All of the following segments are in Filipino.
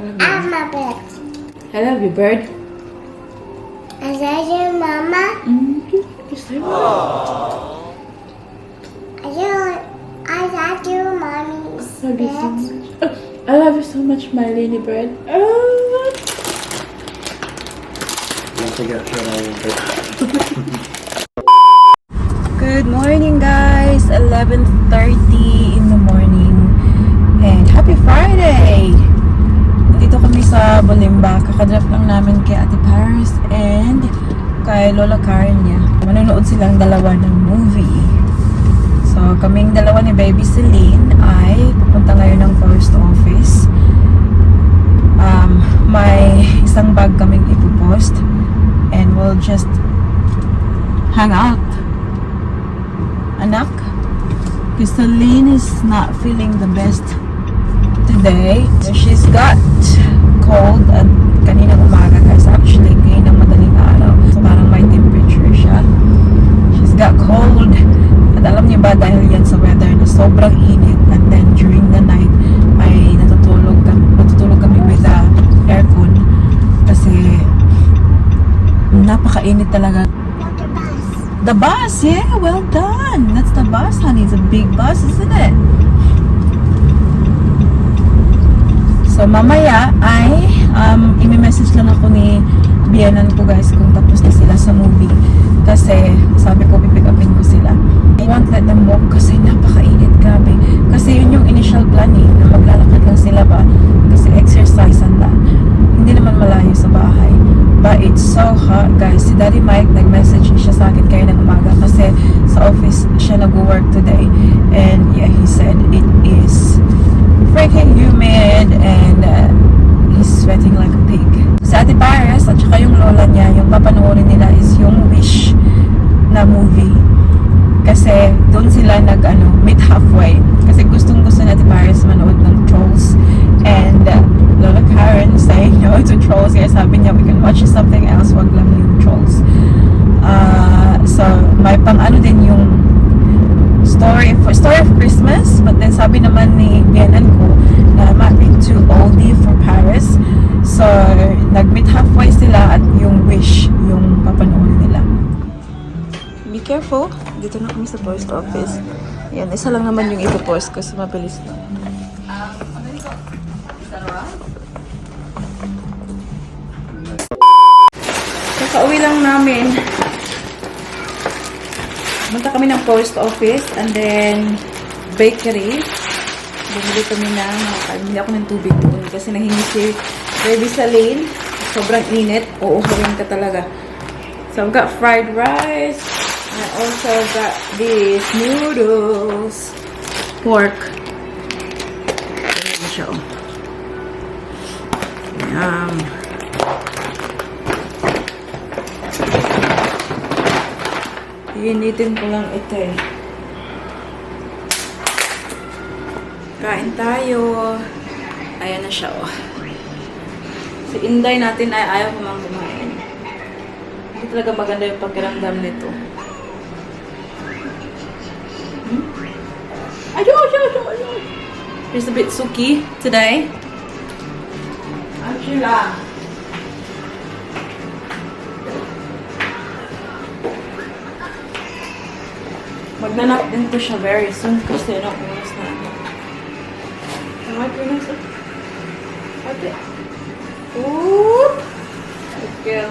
I'm a bird. I love you, bird. I love you, Mama. I love you, Mommy. Love you so much. I love you so much, my lady bird. Don't forget to Good morning, guys. 11:30 in the morning. And happy Friday! Dito kami sa Bolimba. Kakadrop lang namin kay Ate Paris and kay Lola Karen niya. Manonood silang dalawa ng movie. So, kaming dalawa ni Baby Celine ay pupunta ngayon ng post office. May isang bag kaming ipopost and we'll just hang out. Anak, because Celine is not feeling the best today. She's got cold at kaninang umaga, guys. Actually, ngayon ang madaling araw. So, parang may temperature siya. She's got cold. At alam niyo ba, dahil yan sa weather na sobrang init, and then during the night ay natutulog kami with the aircon kasi napakainit talaga. The bus, yeah, well done. That's the bus, honey. It's a big bus, isn't it? So mamaya ay imi-message lang ako ni biyanan ko, guys, kung tapos na sila sa movie. Kasi sabi ko, pipick upin ko sila. I won't let them walk kasi napakainit, grabe. Kasi yun yung initial plan eh, na maglalakad lang sila ba. Kasi exercise handa. Hindi naman malayo sa bahay. But it's so hot, guys. Si Daddy Mike, nag-message siya sa akin kayo ng umaga kasi sa office siya nag-work today. And yeah, he said it is freaking humid and he's sweating like a pig. Si Ate Paris at saka yung lola niya, yung papanoorin nila is yung Wish na movie. Kasi doon sila meet halfway. Kasi gustong-gusto na Ate Paris manood ng Trolls. And Lola Karen saying no to Trolls. Kaya sabi niya, we can watch something else, wag lang yung Trolls. So, may din yung story of Christmas. But then sabi naman ni biyanan ko na might be too oldie for Paris. So, nag-meet halfway sila at yung Wish yung papanoorin nila. Be careful. Dito na kami sa post office. Yan, isa lang naman yung ipopost kasi mabilis na. Kakauwi lang namin. Punta kami ng post office and then bakery. Bumili kami hindi ako ng tubig doon kasi nahingi si Baby Celine. Sobrang init. Uuhawin ka talaga. So I've got fried rice. I also got these noodles. Pork. Ayan siya. Yum. Iinitin ko lang ito eh. Kain tayo. Ayan na siya, oh. Si Inday natin ay ayaw kumain. Hindi talaga maganda yung pagkiramdam nito. Ayun. He's a bit suki today. Angela. Magnanak din to siya very soon kasi anong oras na. Oh my goodness. Ate. Oop! Okay.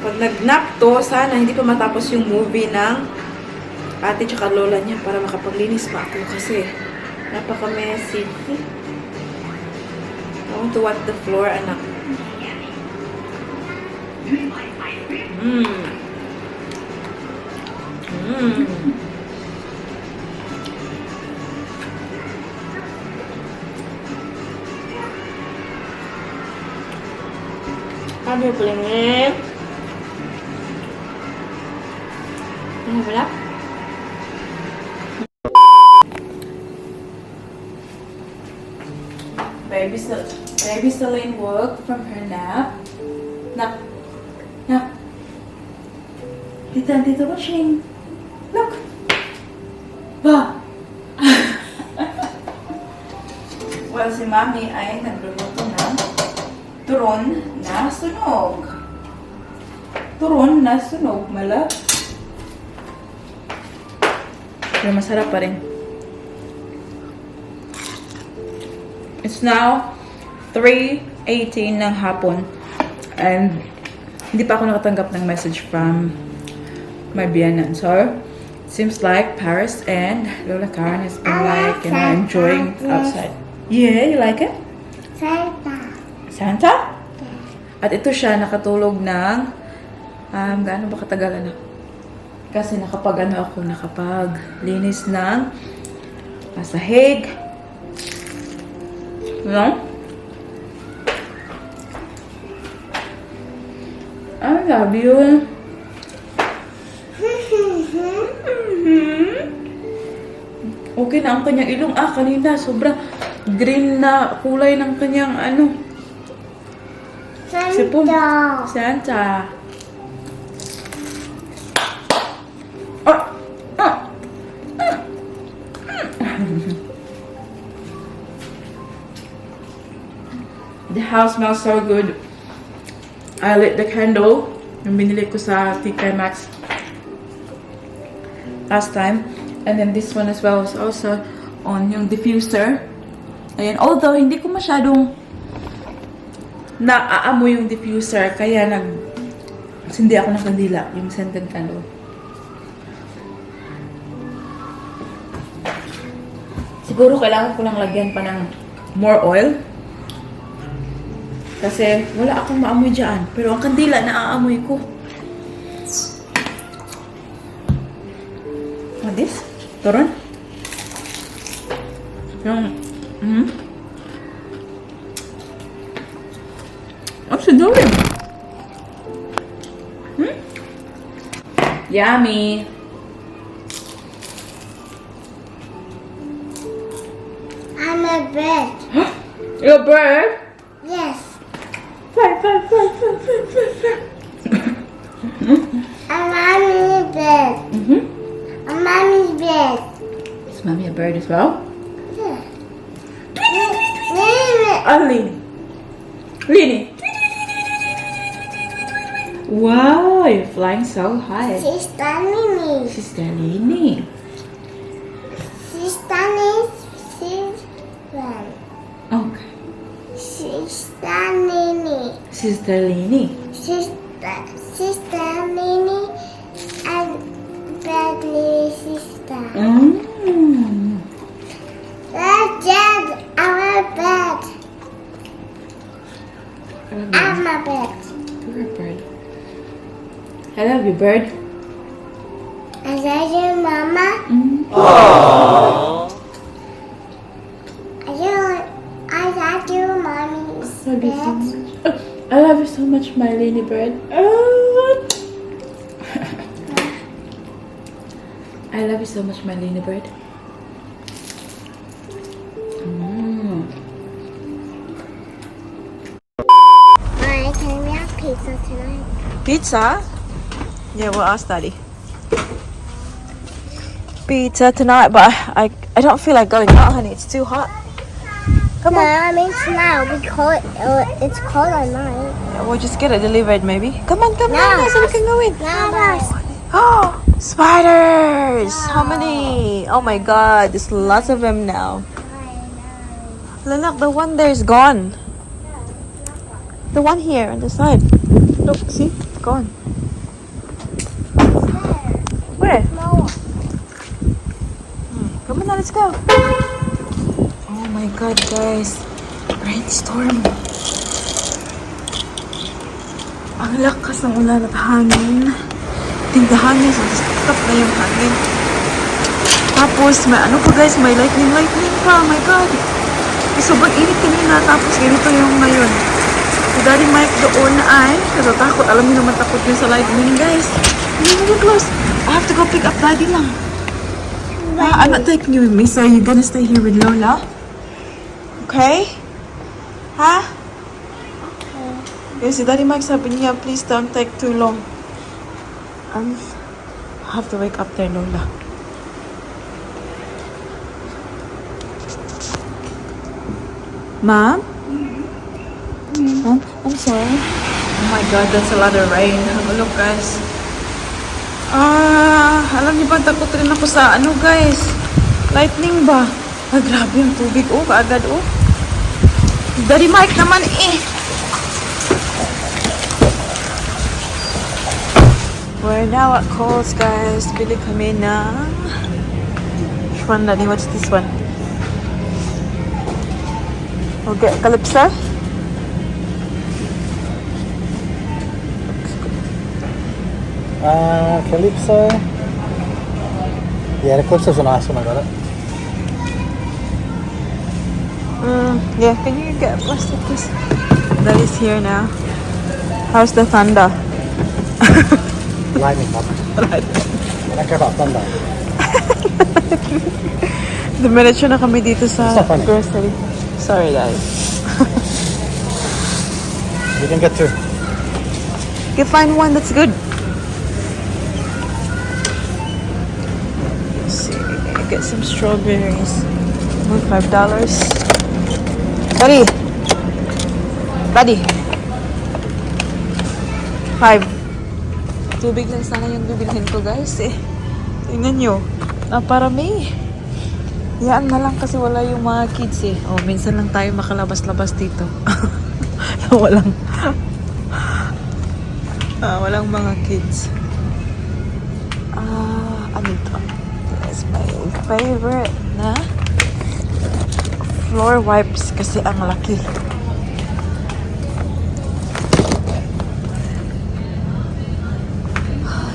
Pag nag-nap to, sana hindi pa matapos yung movie ng ate tsaka lola niya para makapaglinis pa ako kasi napaka-messy. I want to wipe the floor, anak. Sabi ko lang eh. Ano wala? Baby Celine woke from her nap. Nap. Tita watching. Look. Ba. Well, si Mami ay nagluluto ng turon na sunog. Turon na sunog, mala. Pero masarap pa rin. It's now 3:18 ng hapon. And hindi pa ako nakatanggap ng message from my biyanan. So, seems like Paris and Lola Karen has been like, you know, enjoying outside. Yeah, you like it? Santa. Santa? At ito siya nakatulog ng gaano ba katagal na? Kasi nakapaglinis ng sahig. No? I love you. Okay na ang kanyang ilong. Kanina sobrang green na kulay ng kanyang sipon. Santa. The house smells so good. I lit the candle. Yung binili ko sa TK Maxx last time. And then this one as well is also on yung diffuser. Ayan. Although, hindi ko masyadong naaamoy yung diffuser. Kaya sindi ako ng kandila. Yung scented candle. Siguro kailangan ko lang lagyan pa ng more oil. Kasi wala akong maamoy dyan. Pero ang kandila, naaamoy ko. What this? Turon? What's it doing? Yummy. I'm a bird. You're a bird? Yes. Fly. A mommy's bird. A mommy's bird. Is Mommy a bird as well? Yeah. Lini. Wow, you're flying so high. Sister Mimi. Sister Lini. Sister Sister. Okay. Sister Mimi. Sister Lini. Sister Mimi and Bradley sister. That's just our bed. I'm a bed. You're a bird. I love you, bird. I love you, Mama. I love you, Mommy. Love you so much. I love you so much, my lady bird. I love you so much, my lady bird. Mommy, can we have pizza tonight? Pizza? Yeah, we'll ask Daddy. Pizza tonight, but I don't feel like going out, honey. It's too hot. Come on. I mean now because it's cold at night. Yeah, we'll just get it delivered, maybe. Come on, No. guys, so we can go in. No, Oh, spiders! How many? Oh my God, there's lots of them now. Look, the one there is gone. The one here on the side. Look, see? Gone. Where? Come on now, let's go. Oh my God, guys. Rainstorm. Ang lakas ng ulan at hangin. Tindahan niya, so stop na yung hangin. Tapos, may guys, may lightning pa. Oh my God. Sobrang init kanina, tapos ganito yung ngayon. Si Daddy Mike doon ay natatakot. Alam niyo naman takot yun sa lightning, guys. Hindi mo close. I have to go pick up Daddy lang. I'm not taking you with me, so you're gonna stay here with Lola? Okay? Ha? Okay, si Daddy Mike sabi niya, please don't take too long. I have to wake up there, Lola. Mom? Mom, I'm sorry. Oh my God, that's a lot of rain. Have a look, guys. Alam niyo ba, takot rin ako sa ano, guys. Lightning ba? Grabe yung tubig. Kaagad, Daddy Mike naman, We're now at Coles, guys. Bili kami ng... Which one, Daddy? What's this one? We'll get Calypso. Calypso. Yeah, the Calypso's a nice one, I got it. Yeah, can you get a plastic, please? Daddy's here now. How's the thunder? Lightning, Mum. I don't care about thunder. Dumiretso na kami dito sa It's not funny. grocery. Sorry, Daddy. You can get through. You find one that's good. Let's see, get some strawberries. $5. Daddy! Daddy! 5. Tubig lang sana yung bibilhin ko, guys, Tingnan nyo. Naparami. Yan na lang kasi wala yung mga kids, minsan lang tayo makalabas-labas dito. Walang mga kids. Ano ito? That's my favorite na floor wipes kasi ang laki.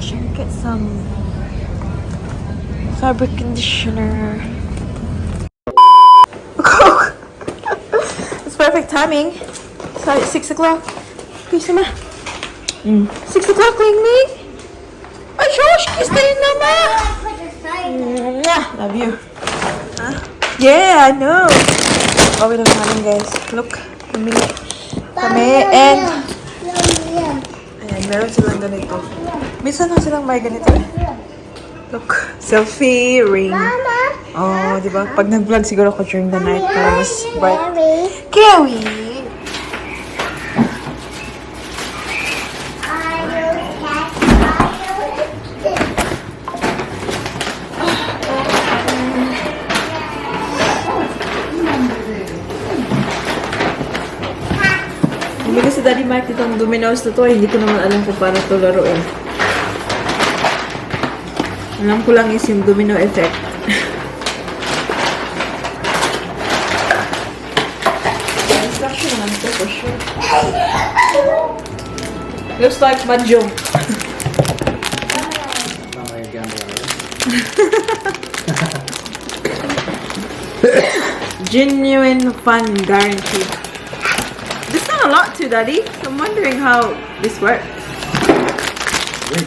Should get some fabric conditioner. It's perfect timing. Sorry, 6 o'clock. Please, ma. 6 o'clock, Ling Ling. Ay, Josh, kiss na yun naman. Love you. Yeah, I know. Wait a minute, guys. Look, kami and ayan, meron silang ganito. Minsan lang silang may ganito. Look, selfie ring. Oh, di ba? Pag nag-vlog siguro ako during the night para mas bright. Kiwi! Bumili si Daddy Mike itong Domino's na to. Hindi ko naman alam kung paano ito laruin. Alam ko lang is yung domino effect. Instruction naman ito for sure. Looks like mahjong. Not like a gambler. Genuine fun guaranteed. This not a lot too, Daddy. So I'm wondering how this works. Wait,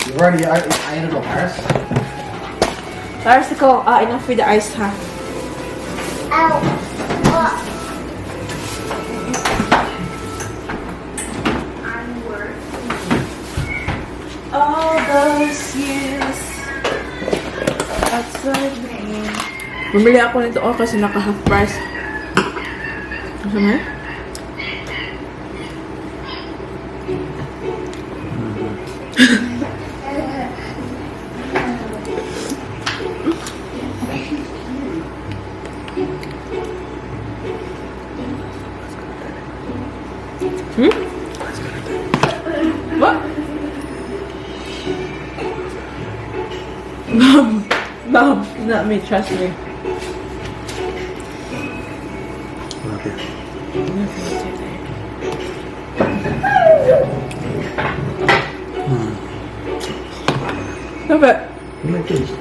you've already ironed the Paris? Paris ko, enough with the ice, ha? All those years outside me. Bumili ako nito kasi naka half price. Ano na? What? Mom, not me, trust me. Okay. Stop it. You like these?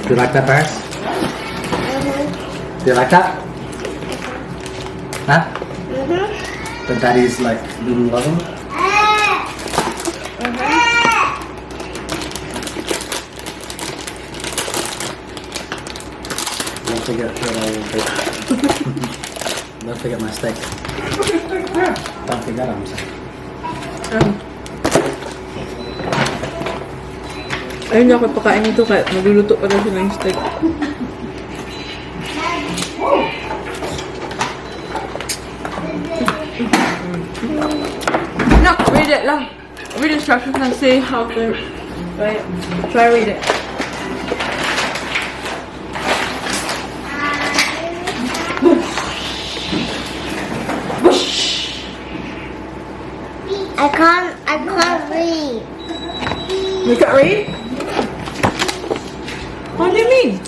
Do you like that, Paris? Do you like that? Huh? That Daddy's like loving? Don't forget don't forget my steak. Don't forget I'm saying. Ayun ako pakain nito kaya magluluto pa daw siya ng steak. No, read it lang. Read instructions and say how to try read it. I can't read. You can't read? What do you mean?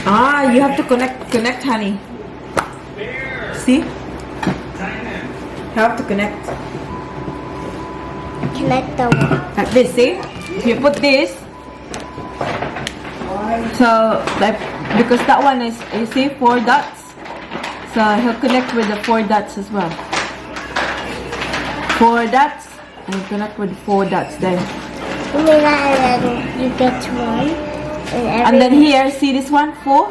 Ah, you have to connect, honey. See? You have to connect. Connect the one. Like this, see? You put this. So, like, because that one is, you see, 4 dots. So, he'll connect with the 4 dots as well. 4 dots. And connect with 4 dots then. You mean that, and then you get one. And then here, see this one, 4?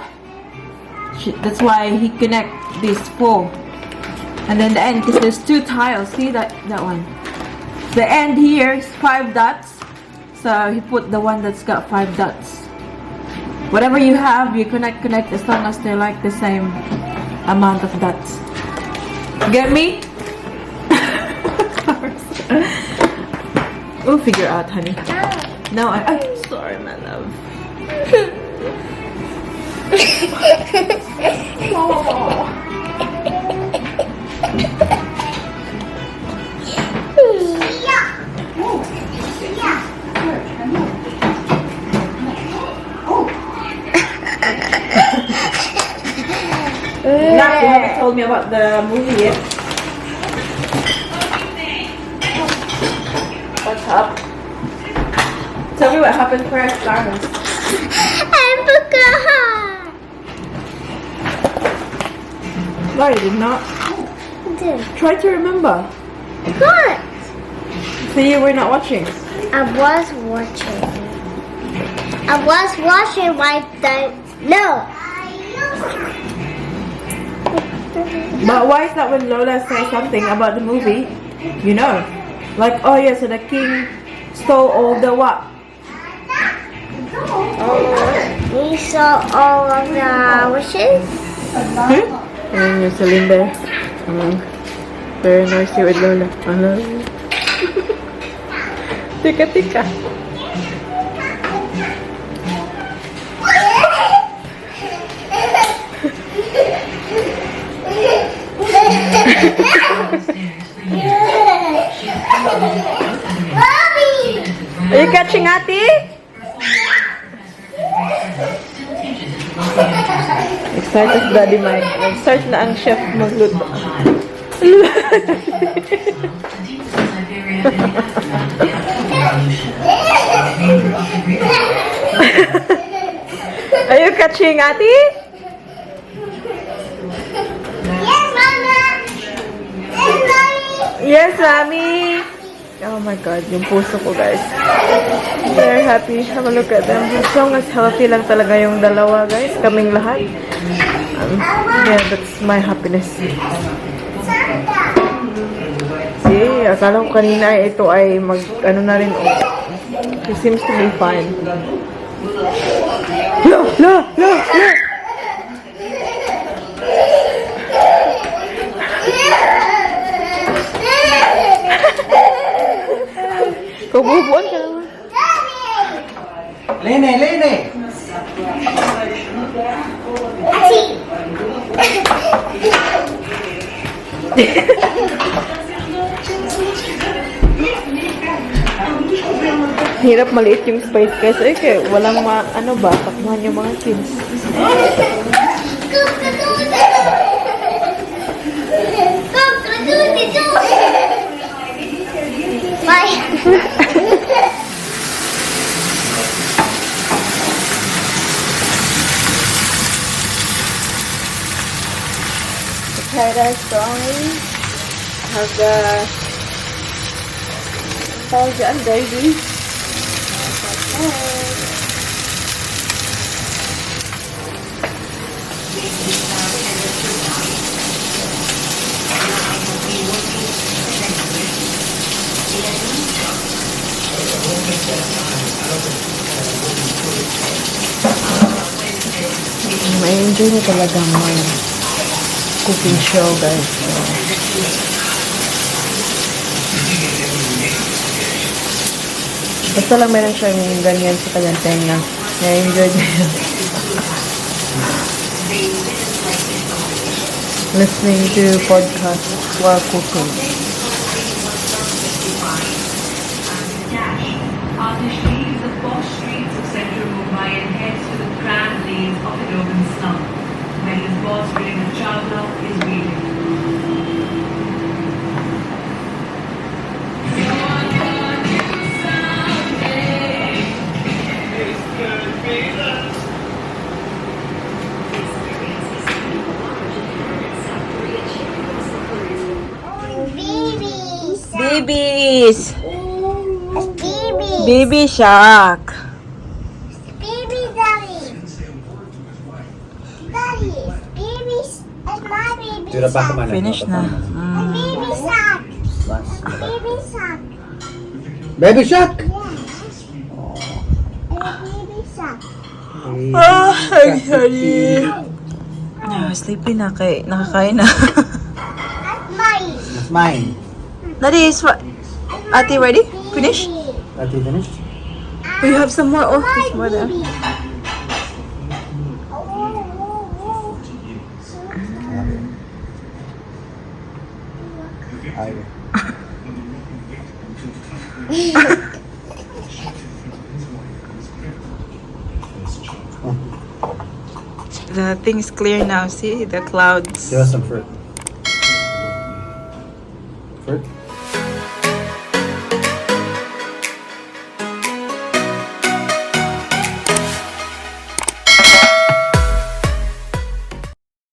That's why he connect this 4. And then the end, because there's 2 tiles. See that one? The end here is 5 dots. So he put the one that's got 5 dots. Whatever you have, you connect as long as they're like the same amount of dots. Get me? We'll figure out, honey. No, I'm sorry, my love. Now you haven't told me about the movie yet. What's up? Tell me what happened first, Darren. I forgot. No, you did not. I did. Try to remember. What? So you were not watching. I was watching. I was watching my no. But why is that when Lola says something about the movie, you know? Like, oh yeah, so the king stole all the what? We saw all of the wishes. And yung cylinder. Very noisy with Lola. Tika. Are you catching Ate? Excited Daddy Mike. Nag-start na ang chef magluto. Are you catching Ate? Yes, Mama. Yes, Mommy. Oh my God, yung puso ko, guys. Very happy. Have a look at them. As long as healthy lang talaga yung dalawa, guys. Kaming lahat. Yeah, that's my happiness. See, akala ko kanina ito ay ano na rin. He seems to be fine. No! Kububuan ka naman. Lene! Hirap maliit yung space guys. Ay, kaya walang ano ba, takbuhan yung mga kids. Bye. Paradise drawing. Have the all dyan, baby. May enjoy na talaga mag cooking show, guys. Basta lang meron siyang ganyan sa kanyang tenga. Na-enjoy niya. Listening to podcast while cooking. Artish leaves the posh streets of central Mumbai and heads to the cramped lanes of an urban slum, where his boss, Virendra Chawla, is waiting. Babies! It's baby. Baby shark! Baby daddy. Daddy, baby. It's my baby. To the back of my shark. neck. Finish na. Baby shark. Last. Baby shark. Baby shark! Baby shark. Ay, sorry. Sleepy na kay nakakain na. That's mine. That's mine. Daddy is what? Ate, ready? Finish? That you finished? Oh, you have some more? Oh, there's more there. The thing is clear now. See the clouds. Give us some fruit. Fruit?